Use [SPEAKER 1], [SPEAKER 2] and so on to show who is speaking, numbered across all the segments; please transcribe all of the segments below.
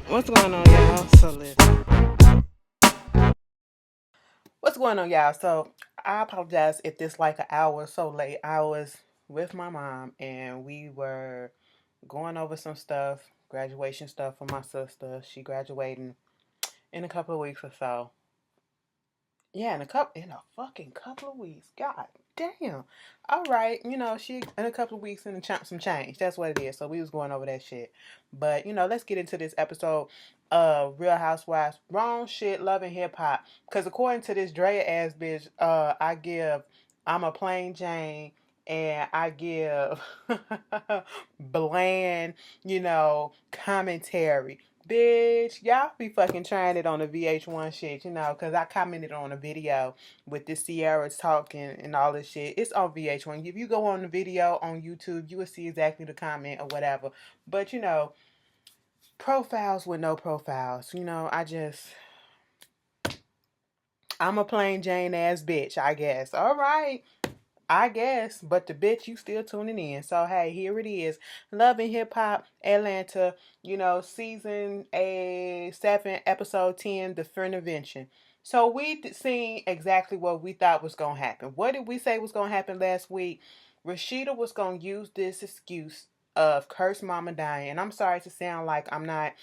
[SPEAKER 1] What's going on, y'all? So listen. What's going on, y'all? So I apologize if this like an hour or so late. I was with my mom and we were going over some stuff, graduation stuff for my sister. She graduating in a couple of weeks or so. Yeah, in a fucking couple of weeks. God damn. All right, she in a couple of weeks and some change. That's what it is. So we was going over that shit. But let's get into this episode of Real Housewives. Wrong shit, loving hip hop. Cause according to this Drea ass bitch, I'm a plain Jane and I give bland, commentary. Bitch, y'all be fucking trying it on the VH1 shit, because I commented on a video with this Sierra talking and all this shit. It's on VH1. If you go on the video on YouTube, you will see exactly the comment or whatever. But, profiles with no profiles. I'm a plain Jane ass bitch, I guess. All right. I guess, but the bitch, you still tuning in. So, hey, here it is. Love and Hip Hop, Atlanta, season 7, episode 10, The Friendtervention. So, we seen exactly what we thought was going to happen. What did we say was going to happen last week? Rashida was going to use this excuse of Kurt's mama dying. And I'm sorry to sound like I'm not,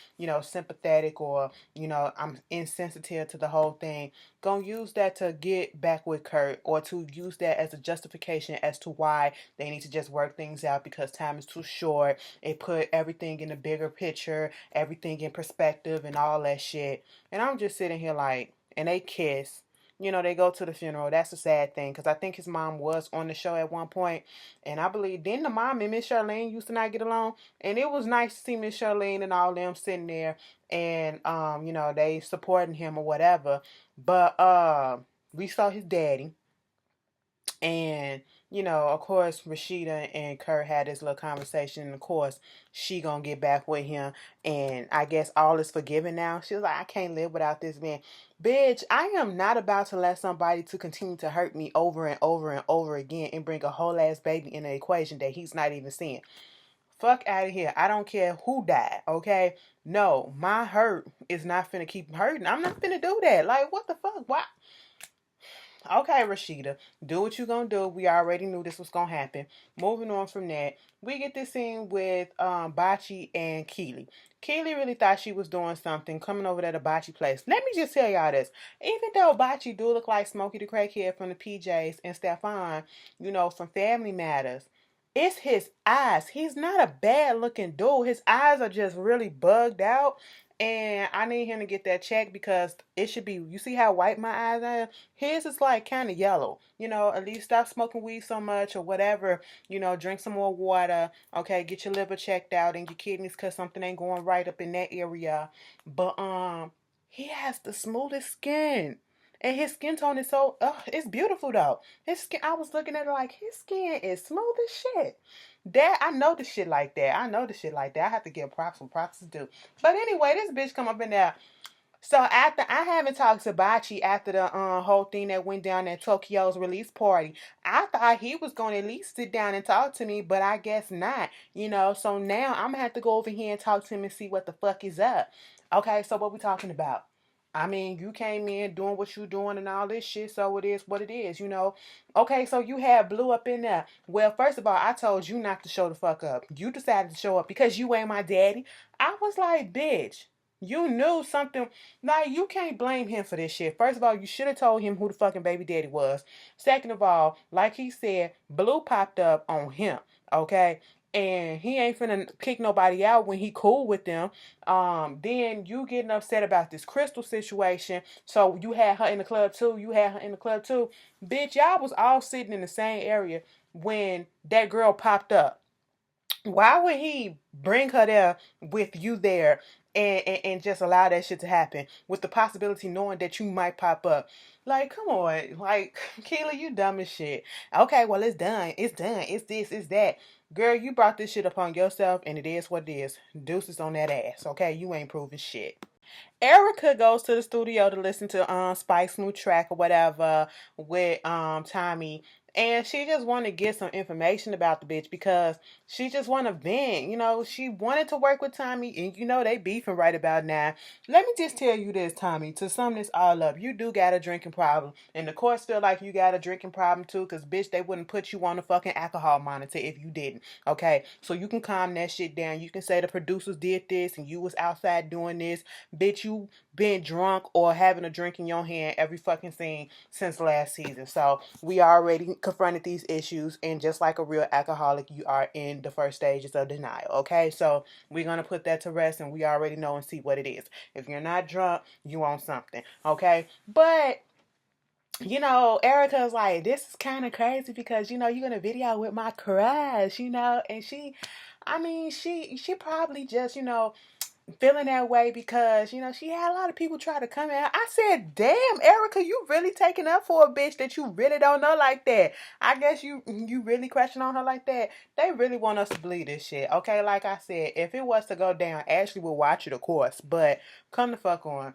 [SPEAKER 1] sympathetic or, I'm insensitive to the whole thing. Gonna use that to get back with Kurt or to use that as a justification as to why they need to just work things out because time is too short. It put everything in a bigger picture, everything in perspective and all that shit. And I'm just sitting here like, and they kiss. They go to the funeral. That's a sad thing because I think his mom was on the show at one point, and I believe then the mom and Miss Charlene used to not get along, and it was nice to see Miss Charlene and all them sitting there and they supporting him or whatever. But we saw his daddy. And, of course, Rashida and Kurt had this little conversation. And, of course, she gonna get back with him. And I guess all is forgiven now. She was like, I can't live without this man. Bitch, I am not about to let somebody to continue to hurt me over and over and over again and bring a whole ass baby in the equation that he's not even seeing. Fuck out of here. I don't care who died, okay? No, my hurt is not finna keep hurting. I'm not finna do that. Like, what the fuck? Why? Okay, Rashida, do what you gonna do. We already knew this was gonna happen. Moving on from that, we get this scene with Bachi and Keely. Keely really thought she was doing something coming over to the Bachi place. Let me just tell y'all this. Even though Bachi do look like Smokey the Crackhead from the PJs and Stefan, from Family Matters, it's his eyes. He's not a bad looking dude. His eyes are just really bugged out. And I need him to get that checked because it should be, you see how white my eyes are? His is like kind of yellow. At least stop smoking weed so much or whatever. Drink some more water. Okay, get your liver checked out and your kidneys because something ain't going right up in that area. But he has the smoothest skin. And his skin tone is so, it's beautiful though. His skin, I was looking at it like, his skin is smooth as shit. That, I know the shit like that. I know the shit like that. I have to give props when props is due. But anyway, this bitch come up in there. So after I haven't talked to Bachi after the whole thing that went down at Tokyo's release party, I thought he was going to at least sit down and talk to me, but I guess not. So now I'm gonna have to go over here and talk to him and see what the fuck is up. Okay, so what we talking about? I mean, you came in doing what you doing and all this shit, so it is what it is. Okay, so you had Blue up in there. Well, first of all, I told you not to show the fuck up. You decided to show up because you ain't my daddy. I was like, bitch, you knew something. Like, you can't blame him for this shit. First of all, you should have told him who the fucking baby daddy was. Second of all, like he said, Blue popped up on him, okay? And he ain't finna kick nobody out when he cool with them. Then you getting upset about this Crystal situation. So you had her in the club too. You had her in the club too. Bitch, y'all was all sitting in the same area when that girl popped up. Why would he bring her there with you there and just allow that shit to happen with the possibility knowing that you might pop up? Like, come on. Like, Keely, you dumb as shit. Okay, well, it's done. It's done. It's this, it's that. Girl, you brought this shit upon yourself and it is what it is. Deuces on that ass, okay? You ain't proving shit. Erica goes to the studio to listen to Spike's new track or whatever with Tommy And she just wanted to get some information about the bitch because she just want to vent. She wanted to work with Tommy, and they beefing right about now. Let me just tell you this, Tommy, to sum this all up, you do got a drinking problem. And the courts feel like you got a drinking problem too, because bitch, they wouldn't put you on a fucking alcohol monitor if you didn't. Okay? So you can calm that shit down. You can say the producers did this and you was outside doing this. Bitch, you been drunk or having a drink in your hand every fucking scene since last season. So we already confronted these issues, and just like a real alcoholic, you are in the first stages of denial. Okay? So we're gonna put that to rest, and we already know and see what it is. If you're not drunk, you want something. Okay? But Erica's like, this is kind of crazy because, you're going to video with my crush, and she probably just, feeling that way because, she had a lot of people try to come at her. I said, damn, Erica, you really taking up for a bitch that you really don't know like that. I guess you really crushing on her like that. They really want us to believe this shit. Okay, like I said, if it was to go down, Ashley would watch it, of course, but come the fuck on.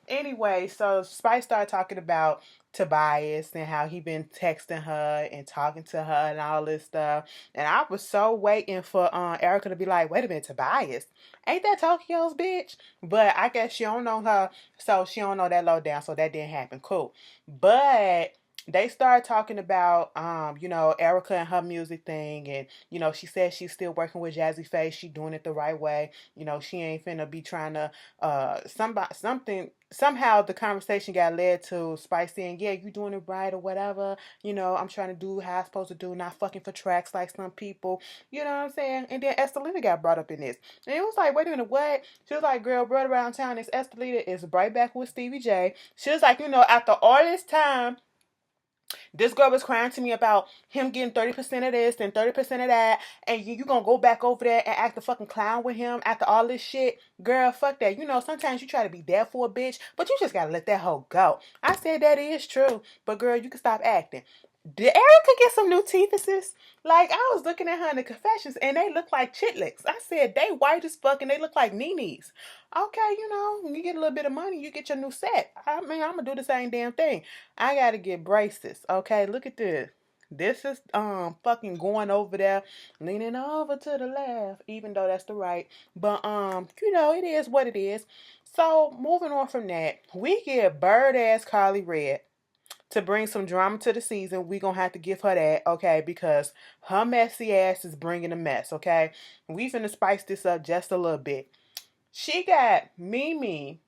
[SPEAKER 1] Anyway, so Spice started talking about Tobias and how he been texting her and talking to her and all this stuff. And I was so waiting for Erica to be like, wait a minute, Tobias, ain't that Tokyo's bitch? But I guess she don't know her, so she don't know that low down, so that didn't happen. Cool. But they started talking about Erica and her music thing, and she said she's still working with Jazzy Face. She doing it the right way. She ain't finna be trying to somehow the conversation got led to Spice saying, yeah, you doing it right or whatever. I'm trying to do how I'm supposed to do, not fucking for tracks like some people. You know what I'm saying? And then Estelita got brought up in this. And it was like, wait a minute, what? She was like, girl, brother around town, this Estelita is right back with Stevie J. She was like, after all this time, this girl was crying to me about him getting 30% of this and 30% of that, and you gonna go back over there and act a fucking clown with him after all this shit? Girl, fuck that. Sometimes you try to be there for a bitch, but you just gotta let that hoe go. I said that is true, but girl, you can stop acting. Did Erica get some new teethuses? Like, I was looking at her in the confessions, and they look like chitlets. I said, they white as fuck, and they look like Nene's. Okay, when you get a little bit of money, you get your new set. I'm going to do the same damn thing. I got to get braces. Okay, look at this. This is fucking going over there, leaning over to the left, even though that's the right. But, it is what it is. So, moving on from that, we get bird-ass Carly Red. To bring some drama to the season, we gonna have to give her that, okay? Because her messy ass is bringing a mess, okay? We finna spice this up just a little bit. She got Mimi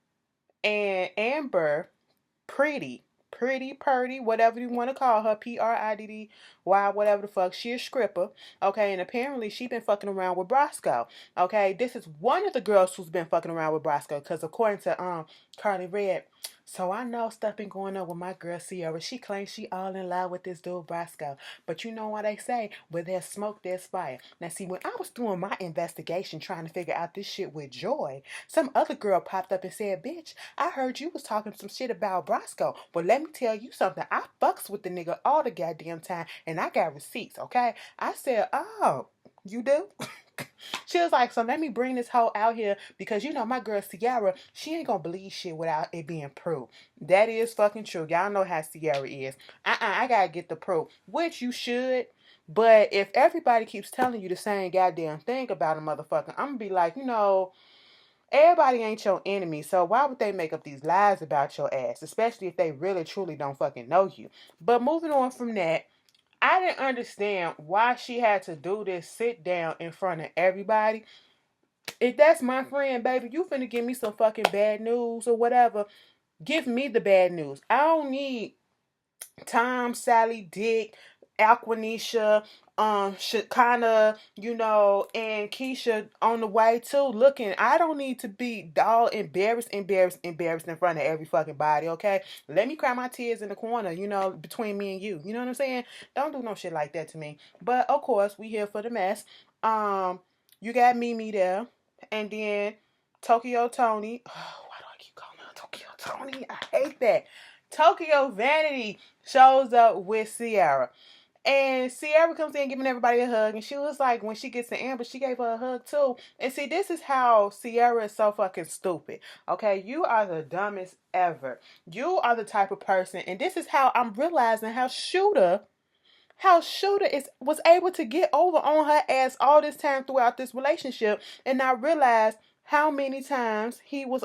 [SPEAKER 1] and Amber Purdy, whatever you want to call her, Priddy, whatever the fuck. She a scripper, okay? And apparently she been fucking around with Brosco, okay? This is one of the girls who's been fucking around with Brosco, because according to Carly Red, so I know stuff been going on with my girl Sierra. She claims she all in love with this dude Brosco. But you know what they say? Where there's smoke, there's fire. Now see, when I was doing my investigation trying to figure out this shit with Joy, some other girl popped up and said, bitch, I heard you was talking some shit about Brosco. Well, let me tell you something. I fucks with the nigga all the goddamn time, and I got receipts, okay? I said, oh, you do? She was like, so let me bring this hoe out here because my girl Sierra, she ain't gonna believe shit without it being proved. That is fucking true. Y'all know how Sierra is. I gotta get the proof, which you should. But if everybody keeps telling you the same goddamn thing about a motherfucker, I'm gonna be like, everybody ain't your enemy, so why would they make up these lies about your ass, especially if they really truly don't fucking know you. But moving on from that, I didn't understand why she had to do this sit down in front of everybody. If that's my friend, baby, you finna give me some fucking bad news or whatever. Give me the bad news. I don't need Tom, Sally, Dick, Aquanisha, Shakana, and Keisha on the way too looking. I don't need to be all embarrassed in front of every fucking body, okay? Let me cry my tears in the corner, between me and you. You know what I'm saying? Don't do no shit like that to me. But of course, we here for the mess. You got Mimi there, and then Tokyo Tony. Oh, why do I keep calling her Tokyo Tony? I hate that. Tokyo Vanity shows up with Sierra. And Sierra comes in giving everybody a hug. And she was like, when she gets to Amber, she gave her a hug too. And see, this is how Sierra is so fucking stupid. Okay, you are the dumbest ever. You are the type of person. And this is how I'm realizing how Shooter how Shooter was able to get over on her ass all this time throughout this relationship and not realize how many times he was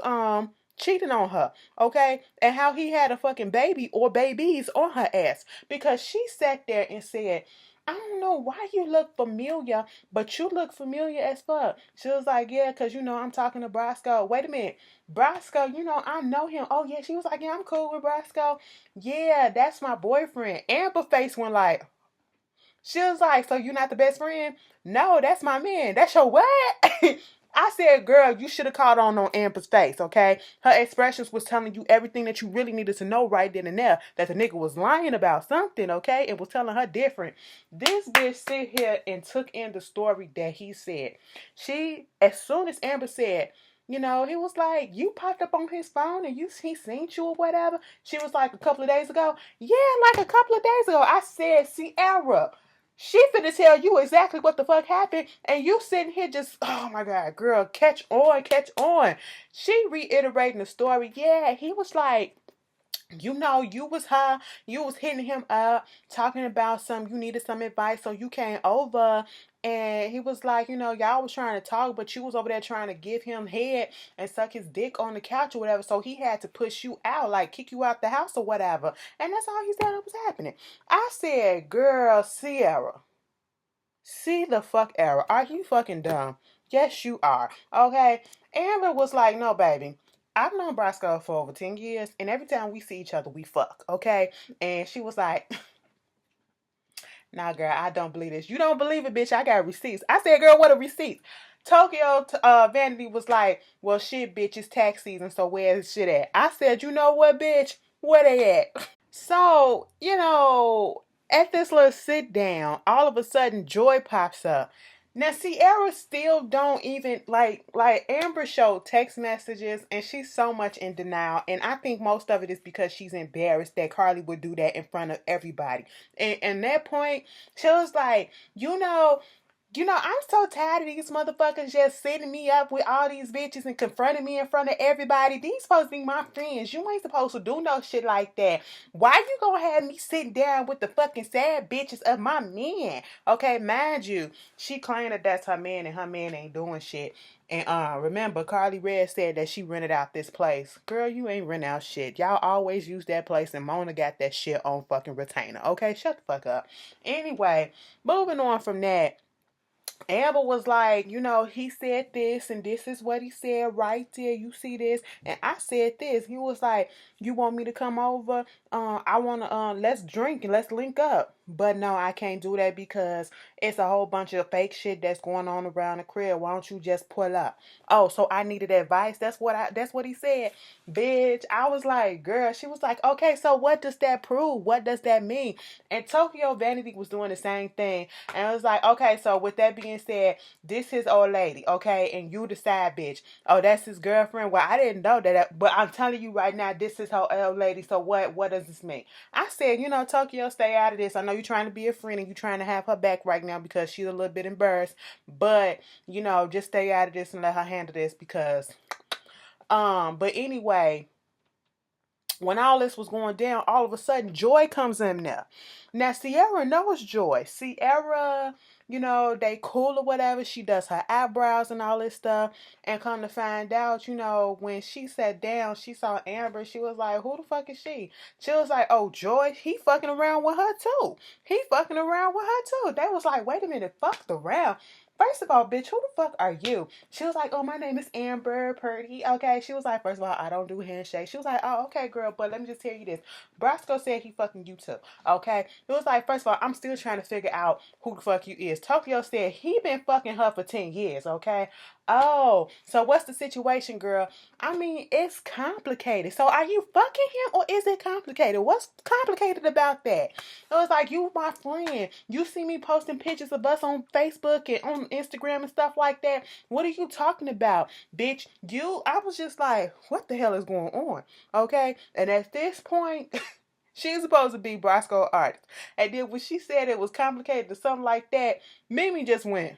[SPEAKER 1] cheating on her, okay? And how he had a fucking baby or babies on her ass. Because she sat there and said, I don't know why you look familiar, but you look familiar as fuck. She was like, yeah, because, I'm talking to Brasco. Wait a minute. Brasco, I know him. Oh, yeah. She was like, yeah, I'm cool with Brasco. Yeah, that's my boyfriend. Amber face went like, she was like, so you not the best friend? No, that's my man. That's your what? I said, girl, you should have caught on Amber's face, okay? Her expressions was telling you everything that you really needed to know right then and there. That the nigga was lying about something, okay? And was telling her different. This bitch sit here and took in the story that he said. As soon as Amber said, he was like, you popped up on his phone and he seen you or whatever. She was like, a couple of days ago. Yeah, like a couple of days ago. I said, Sierra, she finna tell you exactly what the fuck happened, and you sitting here just, oh my God, girl, catch on, catch on. She reiterating the story. Yeah, he was like, you was hitting him up, talking about you needed some advice, so you came over. And he was like, y'all was trying to talk, but you was over there trying to give him head and suck his dick on the couch or whatever. So he had to push you out, like kick you out the house or whatever. And that's all he said was happening. I said, girl, Sierra, see the fuck error. Are you fucking dumb? Yes, you are. Okay. Amber was like, no, baby. I've known Brasco for over 10 years, and every time we see each other, we fuck, okay? And she was like, nah, girl, I don't believe this. You don't believe it, bitch. I got receipts. I said, girl, what a receipt? Tokyo Vanity was like, well, shit, bitch, it's tax season, so where's shit at? I said, you know what, bitch? Where they at? So, at this little sit down, all of a sudden Joy pops up. Now Sierra still don't even like Amber showed text messages and she's so much in denial, and I think most of it is because she's embarrassed that Carly would do that in front of everybody. And that point, she was like, I'm so tired of these motherfuckers just setting me up with all these bitches and confronting me in front of everybody. These supposed to be my friends. You ain't supposed to do no shit like that. Why you gonna have me sitting down with the fucking sad bitches of my men? Okay, mind you, she claimed that that's her man and her man ain't doing shit. And remember, Carly Red said that she rented out this place. Girl, you ain't rent out shit. Y'all always use that place, and Mona got that shit on fucking retainer. Okay, shut the fuck up. Anyway, moving on from that. Amber was like, he said this and this is what he said right there. You see this? And I said this. He was like, you want me to come over? I want to, let's drink and let's link up. But no, I can't do that because it's a whole bunch of fake shit that's going on around the crib. Why don't you just pull up? Oh, so I needed advice. That's what he said. Bitch, I was like, girl, she was like, okay, so what does that prove? What does that mean? And Tokyo Vanity was doing the same thing. And I was like, okay, so with that being said, this his old lady, okay? And you the side bitch. Oh, that's his girlfriend? Well, I didn't know that, but I'm telling you right now, this is her old lady. So what does this mean? I said, Tokyo, stay out of this. I know you're trying to be a friend and you're trying to have her back right now because she's a little bit embarrassed. But, just stay out of this and let her handle this because, but anyway, when all this was going down, all of a sudden, Joy comes in there. Now, Sierra knows Joy. Sierra, they cool or whatever. She does her eyebrows and all this stuff. And come to find out, when she sat down, she saw Amber. She was like, who the fuck is she? She was like, oh, Joy, he fucking around with her too. He fucking around with her too. They was like, wait a minute, fucked around. First of all, bitch, who the fuck are you? She was like, oh, my name is Amber Purdy. Okay. She was like, first of all, I don't do handshakes. She was like, oh, okay, girl, but let me just tell you this. Brasco said he fucking you too. Okay. It was like, first of all, I'm still trying to figure out who the fuck you is. Tokyo said he been fucking her for 10 years. Okay. Oh, so what's the situation, girl? I mean, it's complicated. So are you fucking him or is it complicated? What's complicated about that? It was like, you my friend. You see me posting pictures of us on Facebook and on Instagram and stuff like that. What are you talking about? Bitch, I was just like, what the hell is going on? Okay? And at this point, she's supposed to be Brasco artist. And then when she said it was complicated or something like that, Mimi just went,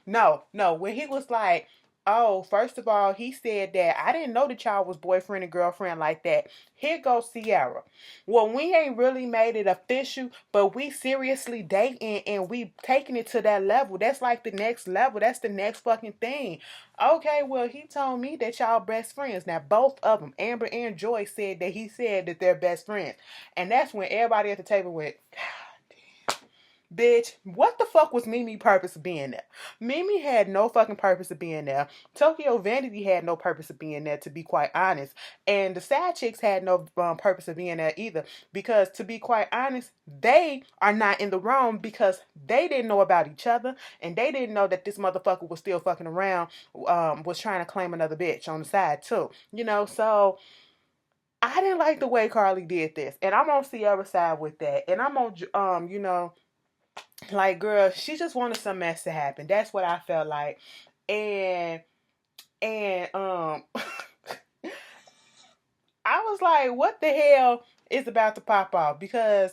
[SPEAKER 1] no. When he was like, Oh, first of all, he said that I didn't know that y'all was boyfriend and girlfriend like that. Here goes Sierra. Well, we ain't really made it official, but we seriously dating and we taking it to that level. That's like the next level. That's the next fucking thing. Okay, well, he told me that y'all best friends. Now, both of them, Amber and Joy, said that he said that they're best friends. And that's when everybody at the table went, bitch, what the fuck was Mimi purpose of being there? Mimi had no fucking purpose of being there. Tokyo Vanity had no purpose of being there, to be quite honest. And the side chicks had no purpose of being there either. Because to be quite honest, they are not in the wrong because they didn't know about each other and they didn't know that this motherfucker was still fucking around, was trying to claim another bitch on the side too. You know, so I didn't like the way Carly did this. And I'm on Sierra's side with that. And I'm on, like, girl, she just wanted some mess to happen. That's what I felt like. And and I was like, what the hell is about to pop off? Because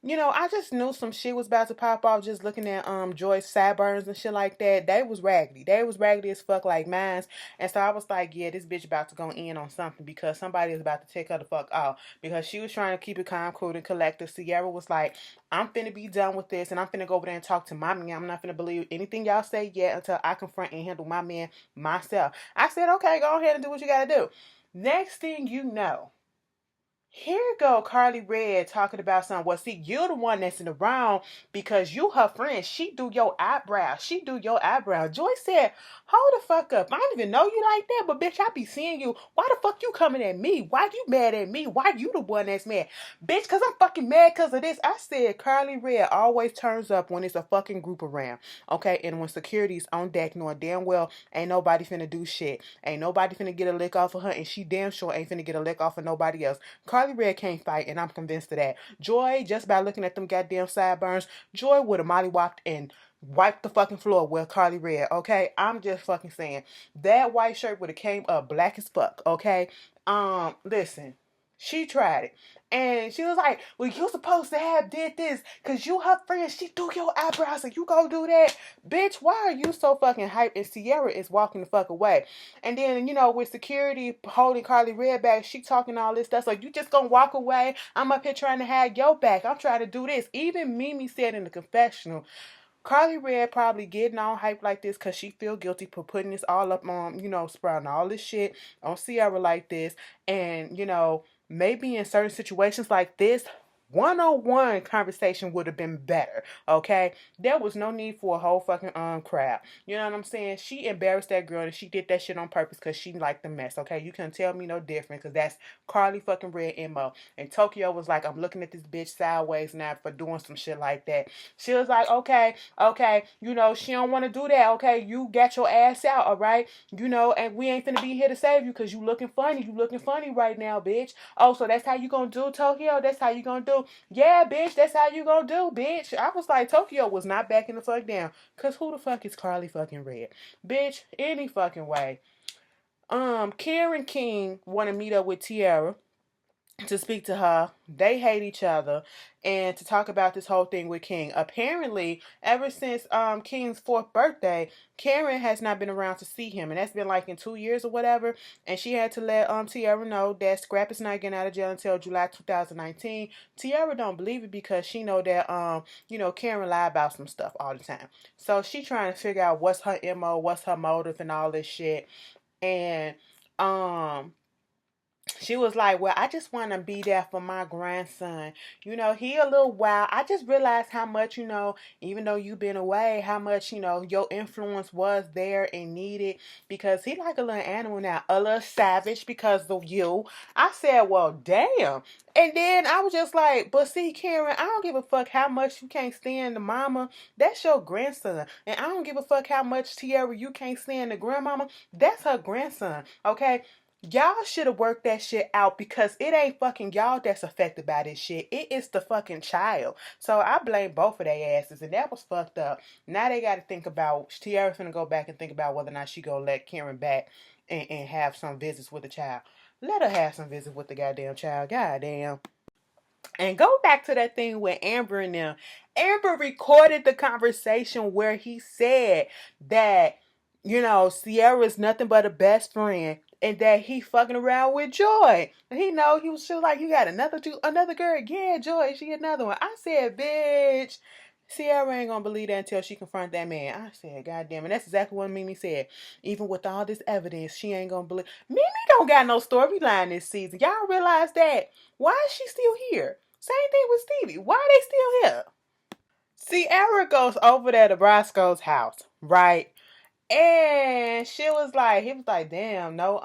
[SPEAKER 1] I just knew some shit was about to pop off just looking at Joy's sideburns and shit like that. They was raggedy. They was raggedy as fuck like mines. And so I was like, yeah, this bitch about to go in on something because somebody is about to take her the fuck off. Because she was trying to keep it calm, cool, and collected. Sierra was like, I'm finna be done with this and I'm finna go over there and talk to my man. I'm not finna believe anything y'all say yet until I confront and handle my man myself. I said, okay, go ahead and do what you gotta do. Next thing you know, here go Carly Red talking about something. Well, see, you're the one that's in the wrong because you her friend. She do your eyebrows. She do your eyebrows. Joy said, hold the fuck up. I don't even know you like that, but bitch, I be seeing you. Why the fuck you coming at me? Why you mad at me? Why you the one that's mad? Bitch, because I'm fucking mad because of this. I said Carly Red always turns up when it's a fucking group around. Okay, and when security's on deck knowing damn well ain't nobody finna do shit. Ain't nobody finna get a lick off of her, and she damn sure ain't finna get a lick off of nobody else. Carly Red can't fight, and I'm convinced of that. Joy, just by looking at them goddamn sideburns, Joy would have mollywopped and wiped the fucking floor with Carly Red, okay? I'm just fucking saying. That white shirt would have came up black as fuck, okay? Listen. She tried it. And she was like, well, you supposed to have did this because you her friend. She do your eyebrows and you go do that. Bitch, why are you so fucking hyped? And Sierra is walking the fuck away. And then, with security holding Carly Red back, she talking all this stuff. So you just gonna walk away? I'm up here trying to have your back. I'm trying to do this. Even Mimi said in the confessional, Carly Red probably getting all hype like this because she feel guilty for putting this all up on, sprouting all this shit on Sierra like this. And, maybe in certain situations like this, one-on-one conversation would have been better, okay? There was no need for a whole fucking crowd. You know what I'm saying? She embarrassed that girl and she did that shit on purpose because she liked the mess, okay? You couldn't tell me no different because that's Carly fucking Red MO. And Tokyo was like, I'm looking at this bitch sideways now for doing some shit like that. She was like, okay, she don't want to do that, okay? You got your ass out, all right? And we ain't finna be here to save you because you looking funny. You looking funny right now, bitch. Oh, so that's how you gonna do, Tokyo? That's how you gonna do? Yeah, bitch, that's how you gonna do, bitch. I was like, Tokyo was not backing the fuck down. Cause who the fuck is Carly fucking Red? Bitch, any fucking way. Karen King wanna meet up with Tiara to speak to her. They hate each other and to talk about this whole thing with King. Apparently, ever since King's 4th birthday, Karen has not been around to see him, and that's been like in 2 years or whatever. And she had to let Tiara know that Scrap is not getting out of jail until July 2019. Tiara don't believe it because she know that Karen lie about some stuff all the time. So she trying to figure out what's her MO, what's her motive and all this shit. And she was like, well, I just want to be there for my grandson. He a little wild. I just realized how much, even though you've been away, how much, your influence was there and needed because he like a little animal now, a little savage because of you. I said, well, damn. And then I was just like, but see, Karen, I don't give a fuck how much you can't stand the mama. That's your grandson. And I don't give a fuck how much, Tiara, you can't stand the grandmama. That's her grandson, okay? Y'all should have worked that shit out because it ain't fucking y'all that's affected by this shit. It is the fucking child. So I blame both of their asses, and that was fucked up. Now they got to think about, Tiara's gonna go back and think about whether or not she gonna let Karen back and have some visits with the child. Let her have some visits with the goddamn child. Goddamn. And go back to that thing with Amber and them. Amber recorded the conversation where he said that Sierra's nothing but a best friend, and that he fucking around with Joy. And she was like, you got another girl? Yeah, Joy, she another one. I said, bitch. Sierra ain't gonna believe that until she confront that man. I said, God damn it. That's exactly what Mimi said. Even with all this evidence, she ain't gonna believe. Mimi don't got no storyline this season. Y'all realize that? Why is she still here? Same thing with Stevie. Why are they still here? Sierra goes over there to Brasco's house, right? And he was like, damn, no,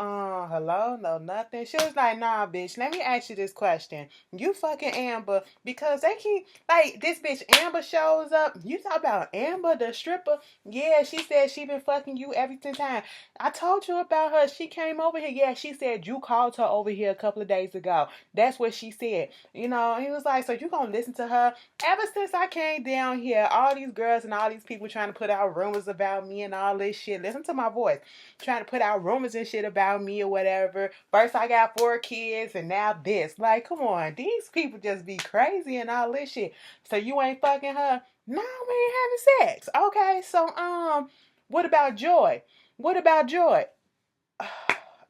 [SPEAKER 1] hello, no, nothing. She was like, nah, bitch, let me ask you this question. You fucking Amber, because they keep, like, this bitch Amber shows up. You talk about Amber, the stripper? Yeah, she said she been fucking you every time. I told you about her. She came over here. Yeah, she said you called her over here a couple of days ago. That's what she said. He was like, so you gonna listen to her? Ever since I came down here, all these girls and all these people trying to put out rumors about me and all this shit. Listen to my voice. Trying to put out rumors and shit about me or whatever. First I got 4 kids and now this. Like, come on. These people just be crazy and all this shit. So you ain't fucking her? No, we ain't having sex. Okay, so what about Joy? What about Joy?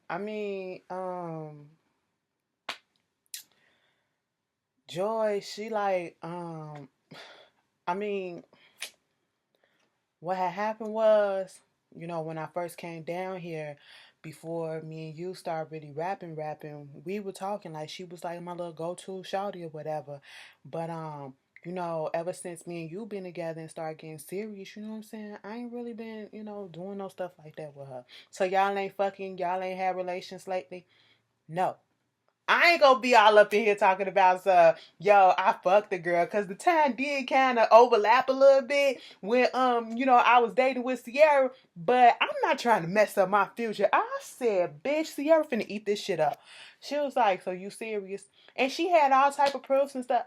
[SPEAKER 1] I mean, Joy, she like, I mean, what had happened was, when I first came down here, before me and you started really rapping, we were talking like she was like my little go-to shawty or whatever. But ever since me and you been together and started getting serious, you know what I'm saying? I ain't really been, doing no stuff like that with her. So y'all ain't had relations lately? No. I ain't gonna be all up in here talking about I fucked the girl, cause the time did kind of overlap a little bit when I was dating with Sierra, but I'm not trying to mess up my future. I said, bitch, Sierra finna eat this shit up. She was like, so you serious? And she had all type of proofs and stuff.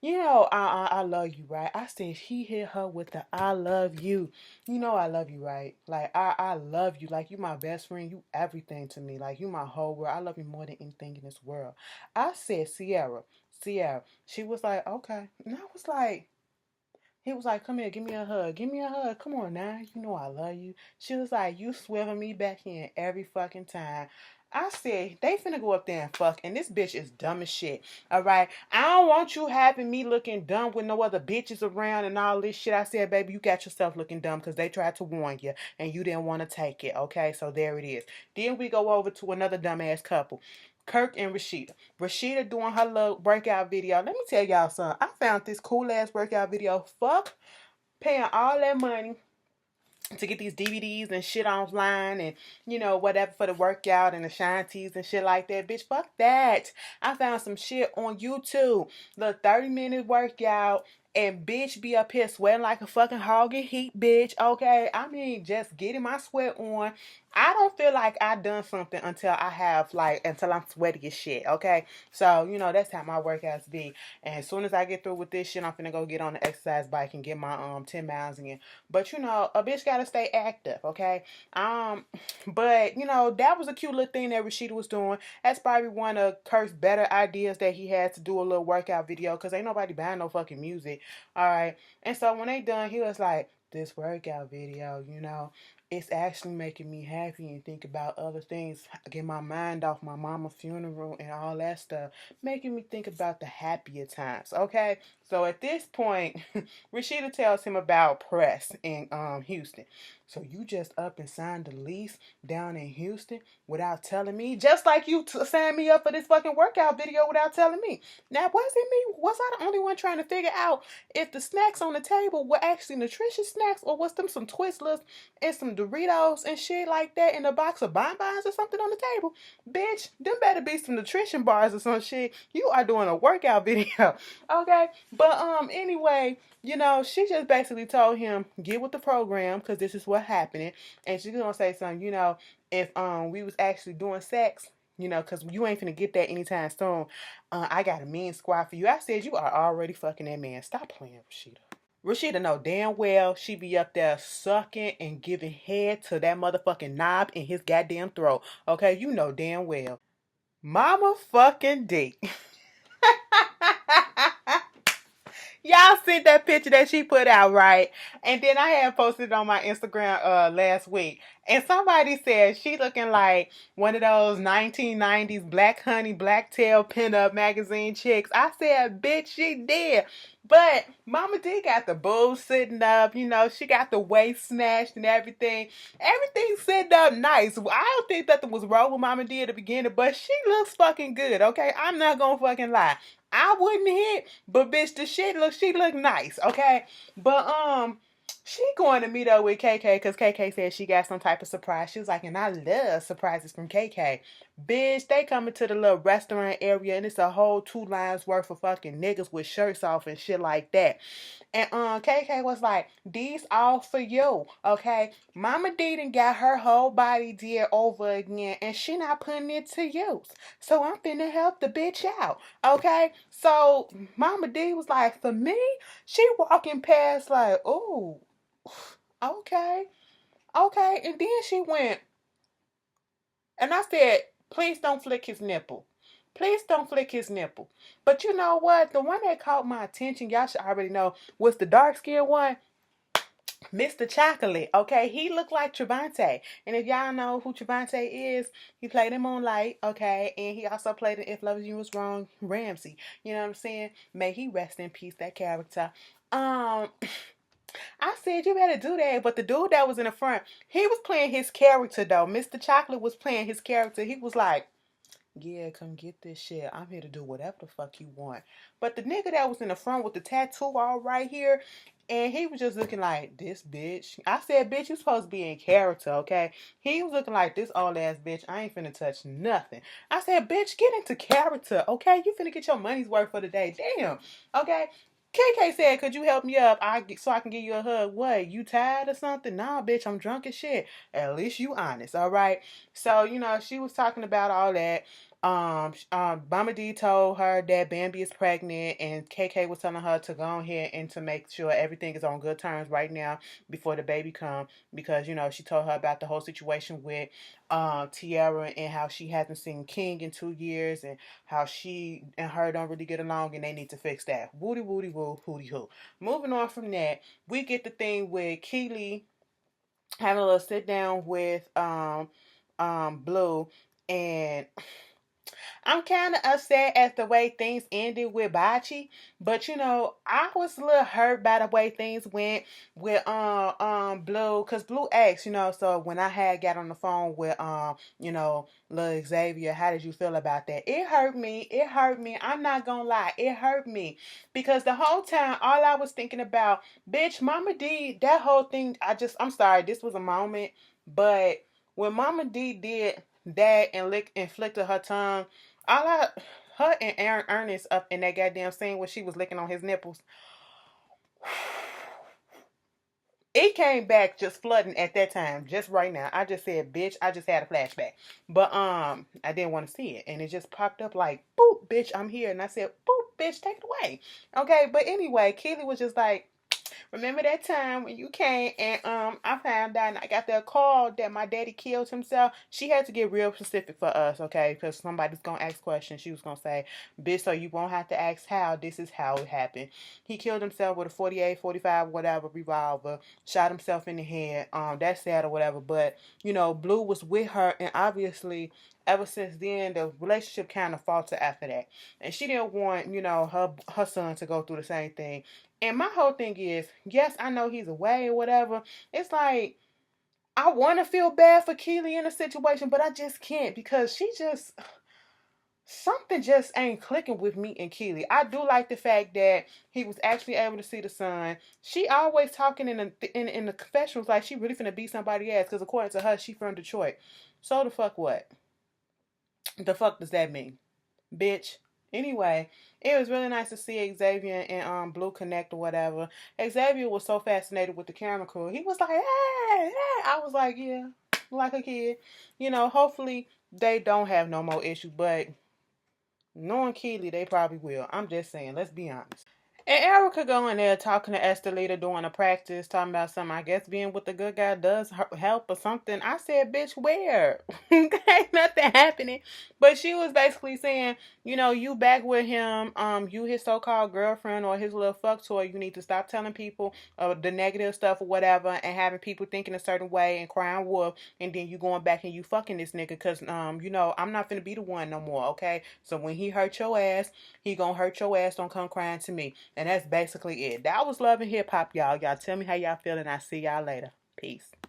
[SPEAKER 1] I love you, right? I said he hit her with the I love you. I love you, right? Like, I love you. Like, you my best friend. You everything to me. Like, you my whole world. I love you more than anything in this world. I said, Sierra. She was like, okay. And I was like, he was like, come here, give me a hug. Give me a hug. Come on now. You know I love you. She was like, you swivel me back in every fucking time. I said, they finna go up there and fuck, and this bitch is dumb as shit. Alright? I don't want you having me looking dumb with no other bitches around and all this shit. I said, baby, you got yourself looking dumb because they tried to warn you and you didn't want to take it. Okay, so there it is. Then we go over to another dumbass couple. Kirk and Rashida. Rashida doing her little workout video. Let me tell y'all something. I found this cool ass workout video. Fuck paying all that money to get these DVDs and shit online and, whatever for the workout and the shine tees and shit like that. Bitch, fuck that. I found some shit on YouTube. Little 30-minute workout. And bitch be up here sweating like a fucking hog in heat, bitch. Okay? I mean, just getting my sweat on. I don't feel like I done something until I'm sweaty as shit. Okay? So, that's how my workouts be. And as soon as I get through with this shit, I'm finna go get on the exercise bike and get my 10 miles in. But a bitch gotta stay active, okay? But that was a cute little thing that Rashida was doing. That's probably one of Kurt's better ideas that he had to do a little workout video, because ain't nobody buying no fucking music. Alright. And so when they done, he was like, this workout video, it's actually making me happy and think about other things. Get my mind off my mama's funeral and all that stuff. Making me think about the happier times. Okay? So at this point, Rashida tells him about press in Houston. So you just up and signed the lease down in Houston without telling me? Just like you signed me up for this fucking workout video without telling me. Now, was it me? Was I the only one trying to figure out if the snacks on the table were actually nutritious snacks, or was them some Twizzlers and some Doritos and shit like that in a box of bonbons or something on the table? Bitch, them better be some nutrition bars or some shit. You are doing a workout video. Okay? But anyway, she just basically told him, get with the program, because this is what's happening. And she's gonna say something, if we was actually doing sex, because you ain't finna get that anytime soon. I got a mean squad for you. I said, you are already fucking that man. Stop playing, Rashida. Rashida know damn well she be up there sucking and giving head to that motherfucking knob in his goddamn throat. Okay, you know damn well. Mama fucking D. Y'all seen that picture that she put out, right? And then I had posted it on my Instagram last week. And somebody said she looking like one of those 1990s Black Honey, Black Tail pinup magazine chicks. I said, bitch, she did. But Mama D got the boobs sitting up, you know, she got the waist snatched and everything. Everything sitting up nice. I don't think nothing was wrong with Mama D at the beginning, but she looks fucking good, okay? I'm not gonna fucking lie. I wouldn't hit, but bitch, the shit she look nice, okay? But she going to meet up with KK because KK said she got some type of surprise. She was like, and I love surprises from KK. Bitch, they coming to the little restaurant area and it's a whole 2 lines worth of fucking niggas with shirts off and shit like that. And KK was like, these all for you, okay? Mama D done got her whole body did over again and she not putting it to use. So I'm finna help the bitch out, okay? So Mama D was like, for me, she walking past like, ooh, okay, okay. And then she went, and I said, please don't flick his nipple. Please don't flick his nipple. But you know what? The one that caught my attention, y'all should already know, was the dark skinned one. Mr. Chocolate, okay? He looked like Trevante. And if y'all know who Trevante is, he played in Moonlight, okay? And he also played in If Loving You Was Wrong, Ramsey. You know what I'm saying? May he rest in peace, that character. I said, you better do that. But the dude that was in the front, he was playing his character, though. Mr. Chocolate was playing his character. He was like, yeah, come get this shit. I'm here to do whatever the fuck you want. But the nigga that was in the front with the tattoo all right here, and he was just looking like, this bitch. I said, bitch, you supposed to be in character, okay? He was looking like, this old ass bitch. I ain't finna touch nothing. I said, bitch, get into character, okay? You finna get your money's worth for the day. Damn, okay? KK said, could you help me up so I can give you a hug? What, you tired or something? Nah, bitch, I'm drunk as shit. At least you honest, all right? So, you know, she was talking about all that. Mama D told her that Bambi is pregnant, and KK was telling her to go ahead and to make sure everything is on good terms right now before the baby come, because you know she told her about the whole situation with Tiara and how she hasn't seen King in 2 years and how she and her don't really get along and they need to fix that. Woody woody woo hooty hoo. Moving on from that, we get the thing with Keely having a little sit down with Blue, and I'm kind of upset at the way things ended with Bachi, but you know I was a little hurt by the way things went with Blue, cause Blue asked, you know, so when I had got on the phone with you know, Lil Xavier, how did you feel about that? It hurt me. It hurt me. I'm not gonna lie, it hurt me because the whole time all I was thinking about, bitch, Mama D, that whole thing. I'm sorry, this was a moment, but when Mama D did that and inflicted her tongue. All I, her and Aaron Ernest up in that goddamn scene where she was licking on his nipples. It came back just flooding at that time, just right now. I just said, bitch, I just had a flashback. But I didn't want to see it. And it just popped up like, boop, bitch, I'm here. And I said, boop, bitch, take it away. Okay, but anyway, Keely was just like, remember that time when you came and I found out and I got that call that my daddy killed himself? She had to get real specific for us, okay? Because somebody's gonna ask questions. She was gonna say, bitch, so you won't have to ask how. This is how it happened. He killed himself with a 48, 45, whatever revolver. Shot himself in the head. That's sad or whatever. But you know, Blue was with her, and obviously, ever since then, the relationship kind of faltered after that. And she didn't want, you know, her son to go through the same thing. And my whole thing is, yes, I know he's away or whatever. It's like, I want to feel bad for Keely in a situation, but I just can't because something just ain't clicking with me and Keely. I do like the fact that he was actually able to see the son. She always talking in the confessionals like she really finna beat somebody ass because according to her, she from Detroit. So the fuck what? The fuck does that mean? Bitch. Anyway, it was really nice to see Xavier and Blue connect or whatever. Xavier was so fascinated with the camera crew. He was like, hey, hey. I was like, yeah, like a kid. You know, hopefully they don't have no more issues, but knowing Keely, they probably will. I'm just saying, let's be honest. And Erica going there talking to Esther Leader doing a practice, talking about something. I guess being with the good guy does help or something. I said, bitch, where? Ain't nothing happening. But she was basically saying, you know, you back with him, you his so-called girlfriend or his little fuck toy. You need to stop telling people the negative stuff or whatever, and having people thinking a certain way and crying wolf, and then you going back and you fucking this nigga because you know, I'm not finna be the one no more. Okay, so when he hurt your ass, he gonna hurt your ass. Don't come crying to me. And that's basically it. That was Love and Hip Hop, y'all. Y'all tell me how y'all feel, and I'll see y'all later. Peace.